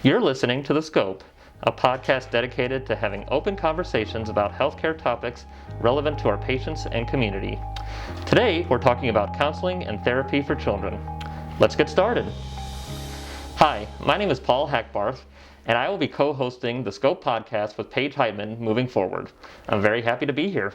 You're listening to The Scope, a podcast dedicated to having open conversations about healthcare topics relevant to our patients and community. Today, we're talking about counseling and therapy for children. Let's get started. Hi, my name is Paul Hackbarth, and I will be co-hosting the Scope podcast with Paige Heitman moving forward. I'm very happy to be here.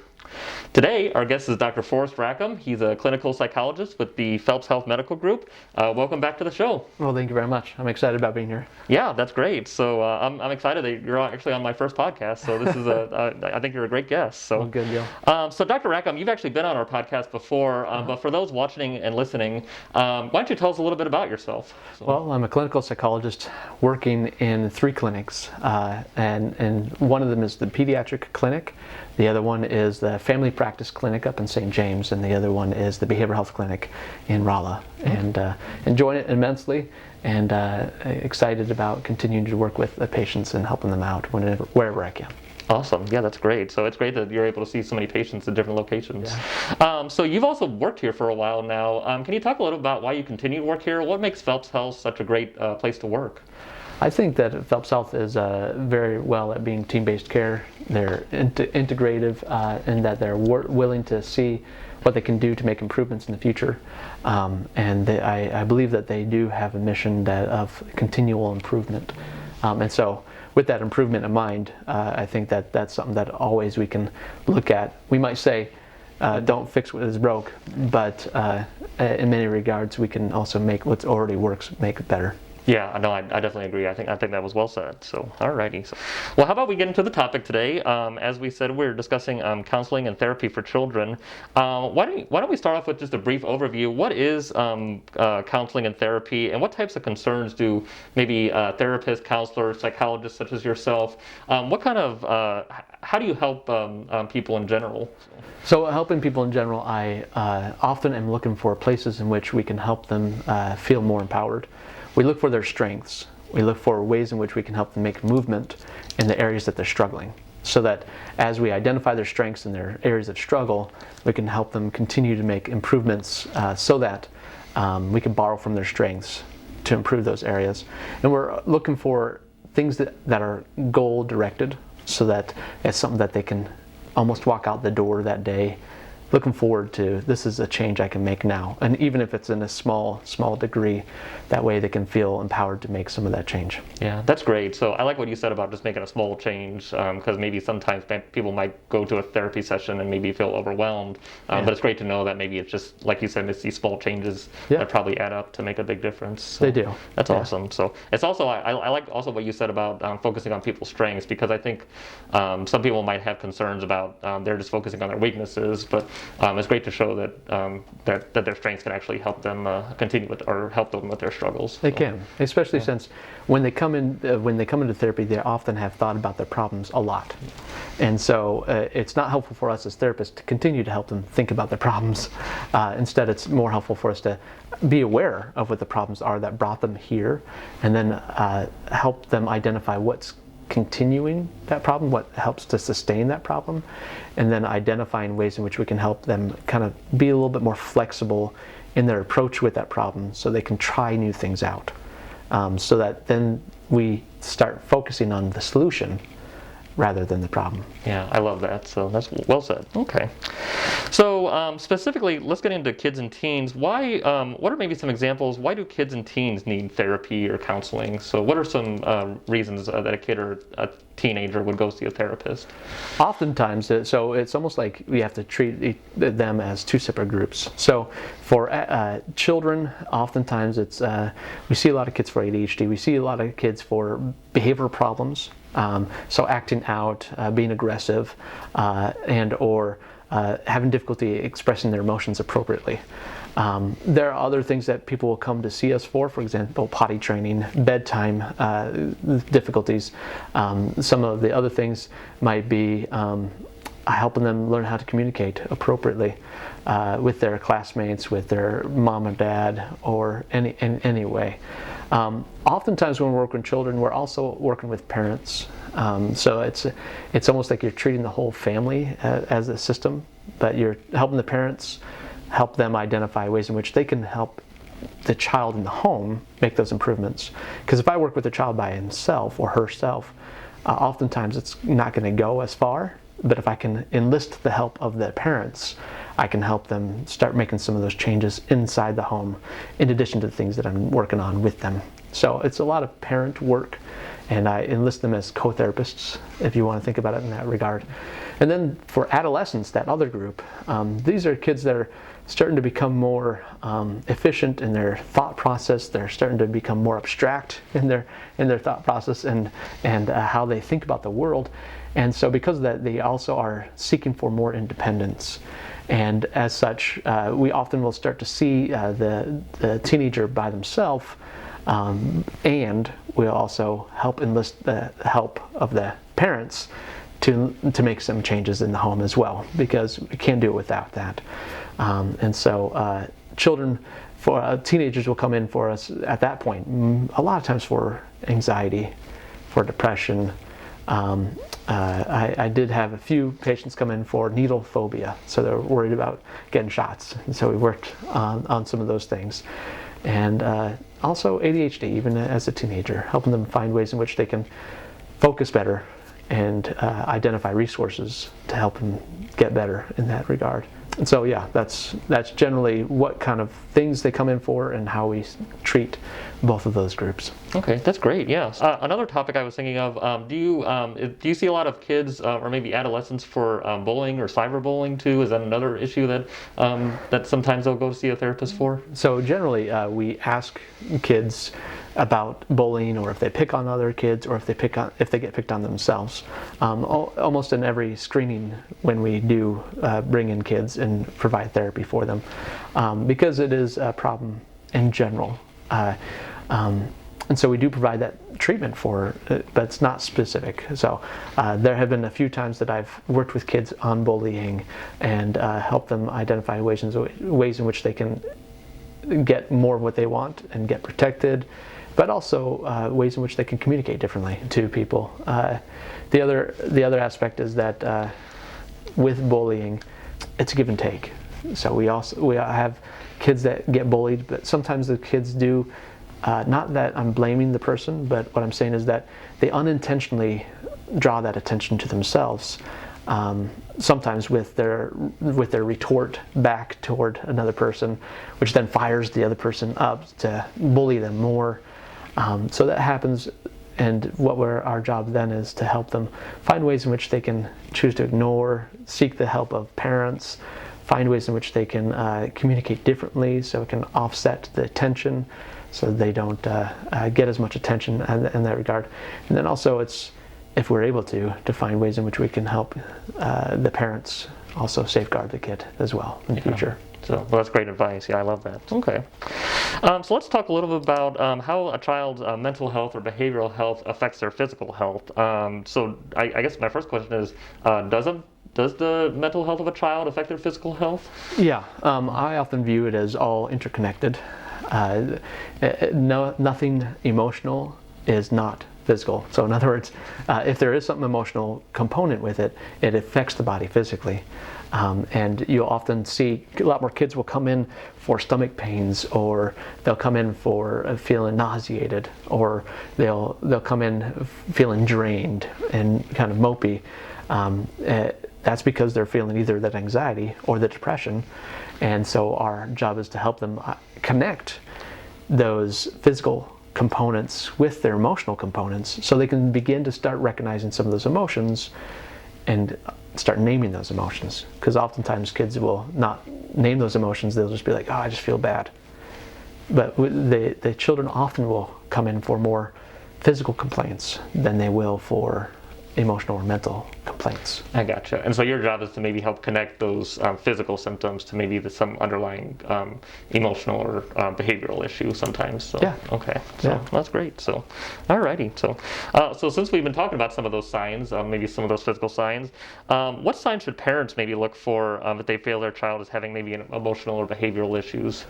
Today, our guest is Dr. Forrest Rackham. He's a clinical psychologist with the Phelps Health Medical Group. Welcome back to the show. Well, thank you very much. I'm excited about being here. Yeah, that's great. So I'm excited that you're actually on my first podcast. So this is I think you're a great guest. So good deal. So Dr. Rackham, you've actually been on our podcast before, but for those watching and listening, why don't you tell us a little bit about yourself? So. Well, I'm a clinical psychologist working in 3 clinics, and one of them is the pediatric clinic. The other one is the family practice clinic up in St. James, and the other one is the behavioral health clinic in Rolla. And enjoying it immensely, and excited about continuing to work with the patients and helping them out wherever I can. Awesome. Yeah, that's great. So it's great that you're able to see so many patients at different locations. Yeah. So you've also worked here for a while now. Can you talk a little about why you continue to work here? What makes Phelps Health such a great place to work? I think that Phelps Health is very well at being team-based care. They're integrative in that they're willing to see what they can do to make improvements in the future. I believe that they do have a mission of continual improvement. And so with that improvement in mind, I think that that's something that always we can look at. We might say, don't fix what is broke, but in many regards we can also make what already works, make it better. Yeah, no, I definitely agree. I think that was well said. So, alrighty. So, well, how about we get into the topic today? As we said, we're discussing counseling and therapy for children. Why don't we start off with just a brief overview? What is counseling and therapy, and what types of concerns do maybe therapists, counselors, psychologists such as yourself? What kind of how do you help people in general? So, helping people in general, I often am looking for places in which we can help them feel more empowered. We look for their strengths. We look for ways in which we can help them make movement in the areas that they're struggling, so that as we identify their strengths and their areas of struggle, we can help them continue to make improvements so that we can borrow from their strengths to improve those areas. And we're looking for things that are goal directed, so that it's something that they can almost walk out the door that day looking forward to. This is a change I can make now, and even if it's in a small degree, that way they can feel empowered to make some of that change. Yeah, that's great. So I like what you said about just making a small change, because maybe sometimes people might go to a therapy session and maybe feel overwhelmed, but it's great to know that maybe it's just, like you said, it's these small changes that probably add up to make a big difference. So they do. That's awesome. So it's also, I like also what you said about focusing on people's strengths, because I think some people might have concerns about they're just focusing on their weaknesses, but it's great to show that their strengths can actually help them continue with, or help them with their struggles. They can, especially since when they come into therapy, they often have thought about their problems a lot, and so it's not helpful for us as therapists to continue to help them think about their problems. Instead, it's more helpful for us to be aware of what the problems are that brought them here, and then help them identify what's continuing that problem, what helps to sustain that problem, and then identifying ways in which we can help them kind of be a little bit more flexible in their approach with that problem, so they can try new things out, so that then we start focusing on the solution rather than the problem. Yeah, I love that. So that's well said. Okay. So specifically, let's get into kids and teens. Why? What are maybe some examples? Why do kids and teens need therapy or counseling? So what are some reasons that a kid or a teenager would go see a therapist? Oftentimes, so it's almost like we have to treat them as 2 separate groups. So for children, oftentimes it's we see a lot of kids for ADHD. We see a lot of kids for behavioral problems. So acting out, being aggressive, and or having difficulty expressing their emotions appropriately. There are other things that people will come to see us for example, potty training, bedtime difficulties. Some of the other things might be helping them learn how to communicate appropriately with their classmates, with their mom or dad, or any way. Oftentimes when we're working with children, we're also working with parents. So it's almost like you're treating the whole family as a system, but you're helping the parents help them identify ways in which they can help the child in the home make those improvements. Because if I work with a child by himself or herself, oftentimes it's not going to go as far. But if I can enlist the help of the parents, I can help them start making some of those changes inside the home, in addition to the things that I'm working on with them. So it's a lot of parent work, and I enlist them as co-therapists, if you want to think about it in that regard. And then for adolescents, that other group, these are kids that are starting to become more efficient in their thought process. They're starting to become more abstract in their thought process and how they think about the world. And so because of that, they also are seeking for more independence. And as such, we often will start to see the teenager by themselves, and we'll also help enlist the help of the parents to make some changes in the home as well, because we can't do it without that. And so teenagers will come in for us at that point, a lot of times for anxiety, for depression. I did have a few patients come in for needle phobia, so they're worried about getting shots. And so we worked on some of those things. And also ADHD, even as a teenager, helping them find ways in which they can focus better and identify resources to help them get better in that regard. And so yeah, that's generally what kind of things they come in for and how we treat both of those groups. Okay, that's great. Yeah. Another topic I was thinking of: do you see a lot of kids or maybe adolescents for bullying or cyberbullying too? Is that another issue that sometimes they'll go to see a therapist for? So generally, we ask kids about bullying, or if they pick on other kids, or if they get picked on themselves. Almost in every screening when we do bring in kids and provide therapy for them, because it is a problem in general. And so we do provide that treatment for it, but it's not specific. So there have been a few times that I've worked with kids on bullying and helped them identify ways in which they can get more of what they want and get protected, but also ways in which they can communicate differently to people. The other aspect is that with bullying, it's a give and take. So we have kids that get bullied, but sometimes the kids do. Not that I'm blaming the person, but what I'm saying is that they unintentionally draw that attention to themselves. Sometimes with their retort back toward another person, which then fires the other person up to bully them more. So that happens, and our job then is to help them find ways in which they can choose to ignore, seek the help of parents, find ways in which they can communicate differently so it can offset the attention, so they don't get as much attention in that regard. And then also it's, if we're able to find ways in which we can help the parents also safeguard the kid as well in the future. So well, that's great advice. Yeah, I love that. Okay. So let's talk a little bit about how a child's mental health or behavioral health affects their physical health. So I guess my first question is, does the mental health of a child affect their physical health? Yeah, I often view it as all interconnected. Nothing emotional is not physical. So in other words, if there is something emotional component with it, it affects the body physically. And you'll often see a lot more kids will come in for stomach pains, or they'll come in for feeling nauseated, or they'll come in feeling drained and kind of mopey. That's because they're feeling either that anxiety or the depression. And so our job is to help them connect those physical components with their emotional components, so they can begin to start recognizing some of those emotions and start naming those emotions. Because oftentimes kids will not name those emotions, they'll just be like, oh, I just feel bad. But the children often will come in for more physical complaints than they will for emotional or mental complaints. I gotcha. And so your job is to maybe help connect those physical symptoms to maybe some underlying emotional or behavioral issue sometimes. So, yeah. Okay. So that's great. So, alrighty. So since we've been talking about some of those signs, maybe some of those physical signs, what signs should parents maybe look for if they feel their child is having maybe an emotional or behavioral issues?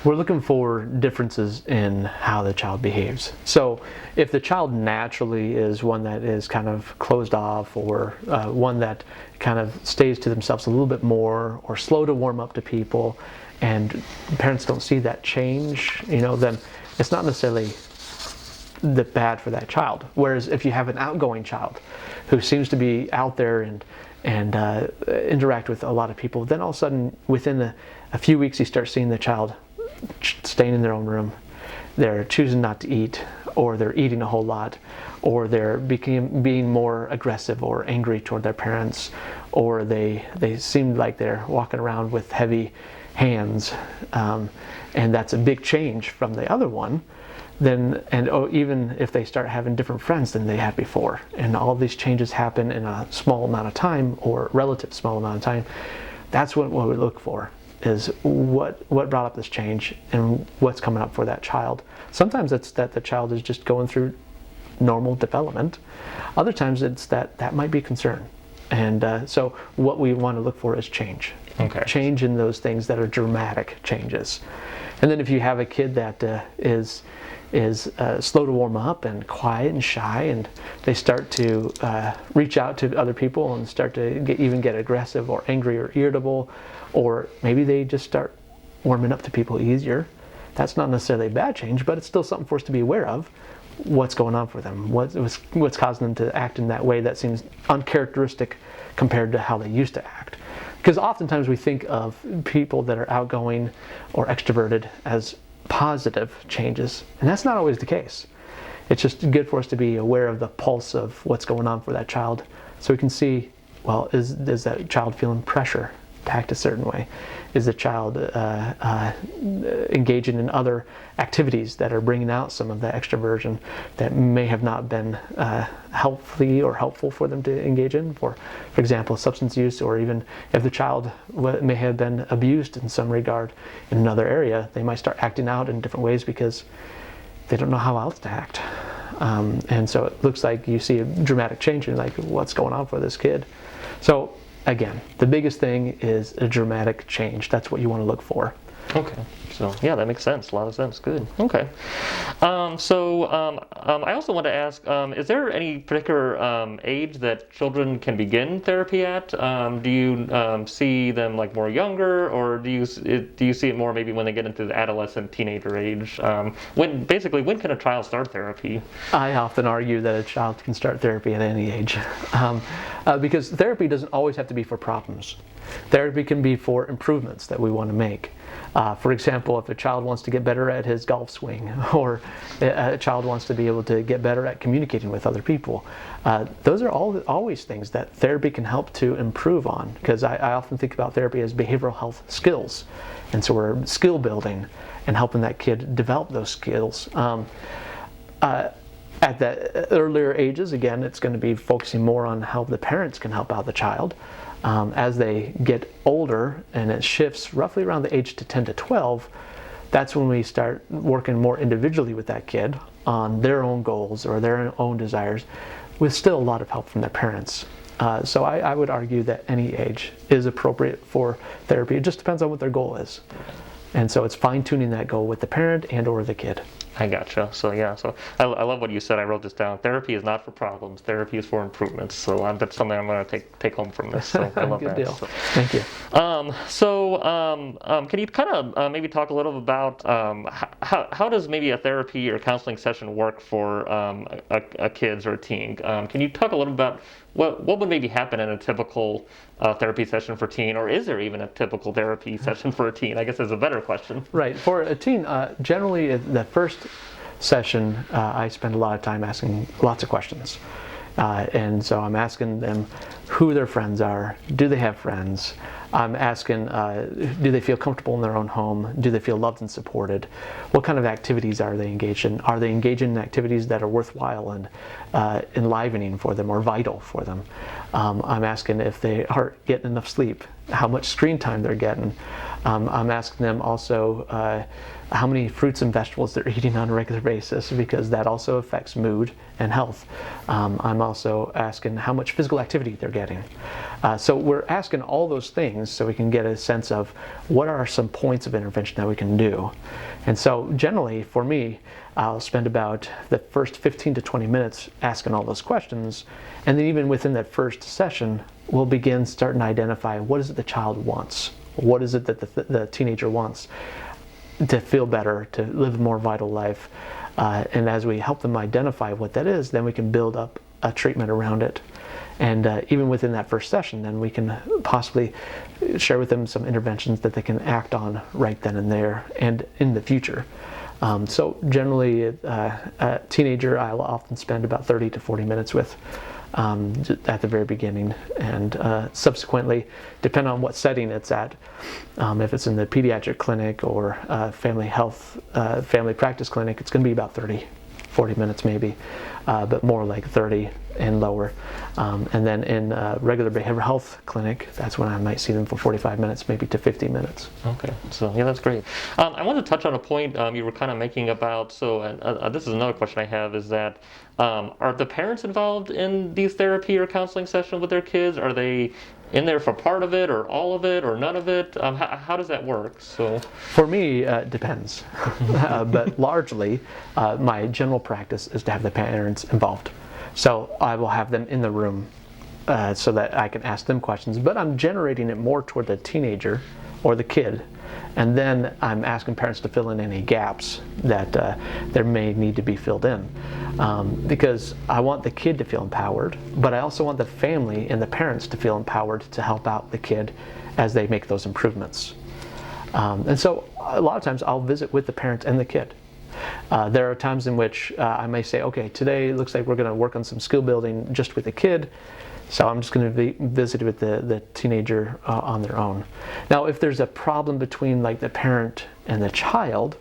We're looking for differences in how the child behaves. So if the child naturally is one that is kind of closed off, or one that kind of stays to themselves a little bit more, or slow to warm up to people, and parents don't see that change, then it's not necessarily the bad for that child. Whereas if you have an outgoing child who seems to be out there and interact with a lot of people, then all of a sudden within a few weeks you start seeing the child staying in their own room, they're choosing not to eat, or they're eating a whole lot, or they're being more aggressive or angry toward their parents, or they seem like they're walking around with heavy hands, and that's a big change from the other one. Then, even if they start having different friends than they had before, and all these changes happen in a small amount of time, or relative small amount of time, that's what we look for, is what brought up this change and what's coming up for that child. Sometimes it's that the child is just going through normal development. Other times it's that might be concern. And so what we want to look for is change. Okay. Change in those things that are dramatic changes. And then if you have a kid that is slow to warm up and quiet and shy, and they start to reach out to other people and start to get aggressive or angry or irritable, or maybe they just start warming up to people easier, that's not necessarily a bad change, but it's still something for us to be aware of. What's going on for them? What's causing them to act in that way that seems uncharacteristic compared to how they used to act? Because oftentimes we think of people that are outgoing or extroverted as positive changes, and that's not always the case. It's just good for us to be aware of the pulse of what's going on for that child, so we can see, well, is that child feeling pressure to act a certain way? Is the child engaging in other activities that are bringing out some of the extroversion that may have not been healthy or helpful for them to engage in? For example, substance use, or even if the child may have been abused in some regard in another area, they might start acting out in different ways because they don't know how else to act. And so it looks like you see a dramatic change in like what's going on for this kid. So again, the biggest thing is a dramatic change. That's what you want to look for. Okay. So yeah, that makes sense. A lot of sense. Good. Okay. I also want to ask: is there any particular age that children can begin therapy at? Do you see them like more younger, or do you see it more maybe when they get into the adolescent, teenager age? When can a child start therapy? I often argue that a child can start therapy at any age, because therapy doesn't always have to be for problems. Therapy can be for improvements that we want to make. For example, if a child wants to get better at his golf swing, or a child wants to be able to get better at communicating with other people, those are always things that therapy can help to improve on, because I often think about therapy as behavioral health skills. And so we're skill building and helping that kid develop those skills. At the earlier ages, again, it's going to be focusing more on how the parents can help out the child. As they get older, and it shifts roughly around the age to 10 to 12, that's when we start working more individually with that kid on their own goals or their own desires, with still a lot of help from their parents. So I would argue that any age is appropriate for therapy. It just depends on what their goal is. And so it's fine-tuning that goal with the parent and or the kid. I gotcha. So yeah, I love what you said. I wrote this down. Therapy is not for problems. Therapy is for improvements. So that's something I'm going to take home from this. So I love Good that. deal. So. Thank you. Can you kind of maybe talk a little about how does maybe a therapy or counseling session work for a kid or a teen? Can you talk a little about what would maybe happen in a typical therapy session for a teen, or is there even a typical therapy session for a teen? I guess is a better question. Right. For a teen, generally the first session, I spend a lot of time asking lots of questions. And so I'm asking them who their friends are. Do they have friends? I'm asking, do they feel comfortable in their own home? Do they feel loved and supported? What kind of activities are they engaged in? Are they engaged in activities that are worthwhile and enlivening for them or vital for them? I'm asking if they are getting enough sleep, how much screen time they're getting. I'm asking them also how many fruits and vegetables they're eating on a regular basis, because that also affects mood and health. I'm also asking how much physical activity they're getting. So we're asking all those things so we can get a sense of what are some points of intervention that we can do. And so generally for me, I'll spend about the first 15 to 20 minutes asking all those questions, and then even within that first session, we'll begin starting to identify what is it the child wants. What is it that the teenager wants? To feel better, to live a more vital life. And as we help them identify what that is, then we can build up a treatment around it. And even within that first session, then we can possibly share with them some interventions that they can act on right then and there and in the future. So generally, a teenager I'll often spend about 30 to 40 minutes with at the very beginning, and subsequently, depending on what setting it's at, if it's in the pediatric clinic or family health, family practice clinic, it's going to be about 30, 40 minutes maybe, but more like 30 and lower. And then in a regular behavioral health clinic, that's when I might see them for 45 minutes, maybe to 50 minutes. Okay, so yeah, that's great. I want to touch on a point you were kind of making about, this is another question I have, is that are the parents involved in these therapy or counseling sessions with their kids? Are they in there for part of it or all of it or none of it? How does that work? So for me, it depends. But largely, my general practice is to have the parents involved. So I will have them in the room so that I can ask them questions, but I'm generating it more toward the teenager or the kid. And then I'm asking parents to fill in any gaps that there may need to be filled in. Because I want the kid to feel empowered, but I also want the family and the parents to feel empowered to help out the kid as they make those improvements. And so a lot of times I'll visit with the parents and the kid. There are times in which I may say, okay, today it looks like we're going to work on some skill building just with the kid, so I'm just going to visit with the teenager on their own. Now, if there's a problem between like the parent and the child,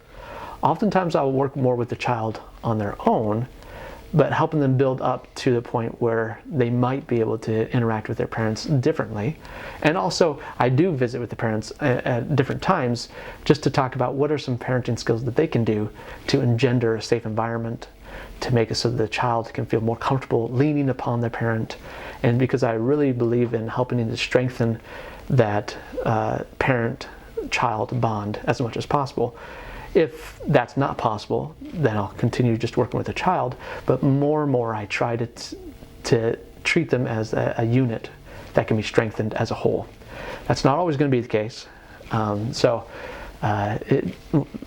oftentimes I'll work more with the child on their own, but helping them build up to the point where they might be able to interact with their parents differently. And also, I do visit with the parents at different times just to talk about what are some parenting skills that they can do to engender a safe environment, to make it so that the child can feel more comfortable leaning upon their parent. And because I really believe in helping to strengthen that parent-child bond as much as possible. If that's not possible, then I'll continue just working with the child, but more and more I try to treat them as a unit that can be strengthened as a whole. That's not always going to be the case.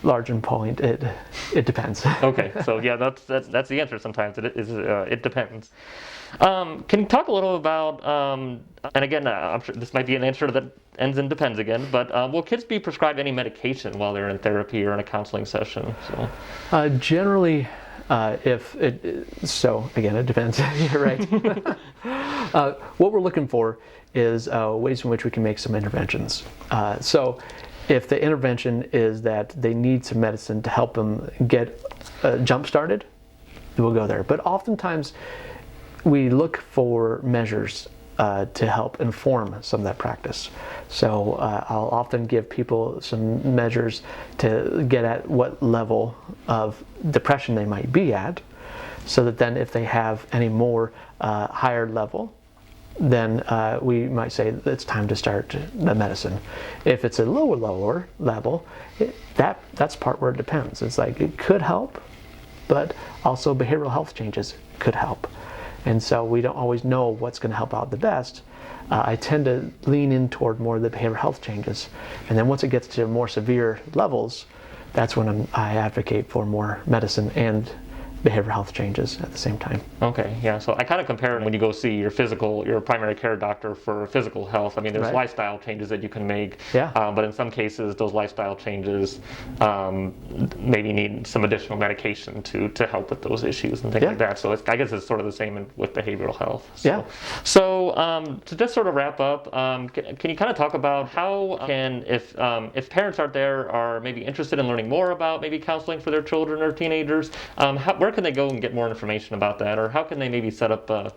Large in point, it depends. Okay, so yeah, that's the answer. Sometimes it depends. Can you talk a little about, and again, I'm sure this might be an answer that ends in depends again, but will kids be prescribed any medication while they're in therapy or in a counseling session? So generally, so again, it depends. You're right. What we're looking for is ways in which we can make some interventions. So if the intervention is that they need some medicine to help them get jump started, we'll go there. But oftentimes we look for measures to help inform some of that practice. So I'll often give people some measures to get at what level of depression they might be at, so that then if they have any more higher level, then we might say it's time to start the medicine. If it's a lower level, that's part where it depends. It's like it could help, but also behavioral health changes could help. And so we don't always know what's going to help out the best. I tend to lean in toward more of the behavioral health changes. And then once it gets to more severe levels, that's when I advocate for more medicine and behavioral health changes at the same time. Okay, yeah, so I kind of compare it when you go see your primary care doctor for physical health. I mean, there's lifestyle changes that you can make, but in some cases those lifestyle changes maybe need some additional medication to help with those issues and things like that. So I guess it's sort of the same with behavioral health. So to just sort of wrap up, can you kind of talk about how can, if parents out there are maybe interested in learning more about maybe counseling for their children or teenagers, where can they go and get more information about that, or how can they maybe set up a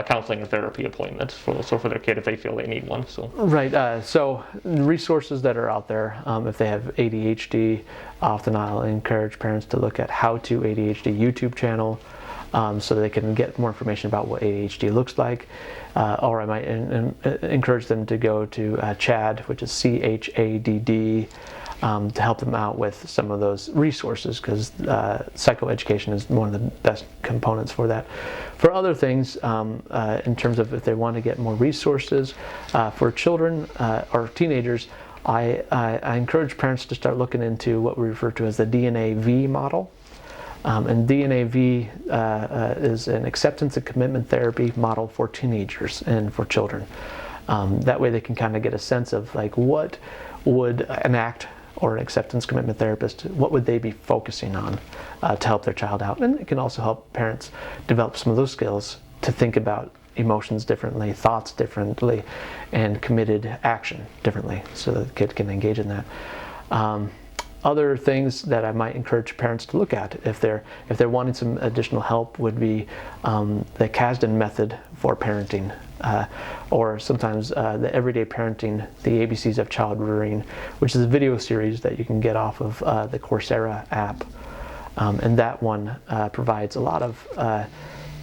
counseling or therapy appointment for their kid if they feel they need one? So so resources that are out there, if they have ADHD, often I'll encourage parents to look at How to ADHD YouTube channel. so they can get more information about what ADHD looks like. Or I might encourage them to go to CHADD, which is CHADD, to help them out with some of those resources, because psychoeducation is one of the best components for that. For other things, in terms of if they want to get more resources for children or teenagers, I encourage parents to start looking into what we refer to as the DNA-V model. And DNA-V is an acceptance and commitment therapy model for teenagers and for children. That way they can kind of get a sense of like, what would an ACT or an acceptance commitment therapist, what would they be focusing on to help their child out? And it can also help parents develop some of those skills to think about emotions differently, thoughts differently, and committed action differently, so that the kid can engage in that. Other things that I might encourage parents to look at if they're wanting some additional help would be the Kasdan method for parenting, or sometimes the Everyday Parenting, the ABCs of Child Rearing, which is a video series that you can get off of the Coursera app. And that one provides a lot of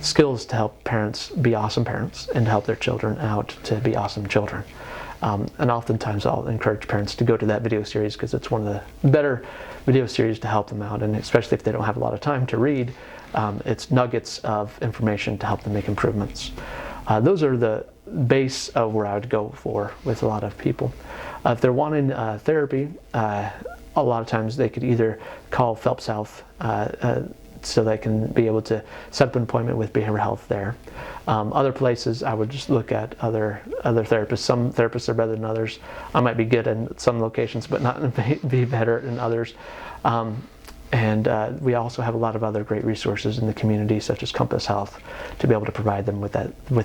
skills to help parents be awesome parents and to help their children out to be awesome children. And oftentimes I'll encourage parents to go to that video series, because it's one of the better video series to help them out, and especially if they don't have a lot of time to read, it's nuggets of information to help them make improvements. Those are the base of where I would go for with a lot of people. If they're wanting therapy, a lot of times they could either call Phelps Health, so they can be able to set up an appointment with behavioral health there. Other places, I would just look at other therapists. Some therapists are better than others. I might be good in some locations, but not be better in others. And we also have a lot of other great resources in the community, such as Compass Health, to be able to provide them with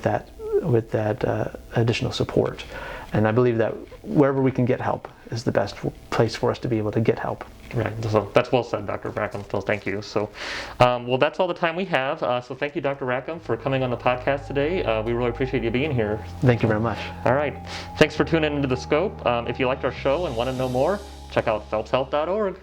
that additional support. And I believe that wherever we can get help is the best place for us to be able to get help. Right, so that's well said, Dr. Rackham, so thank you. So, well, that's all the time we have, so thank you, Dr. Rackham, for coming on the podcast today. We really appreciate you being here. Thank you very much. All right, thanks for tuning into The Scope. If you liked our show and want to know more, check out phelpshealth.org.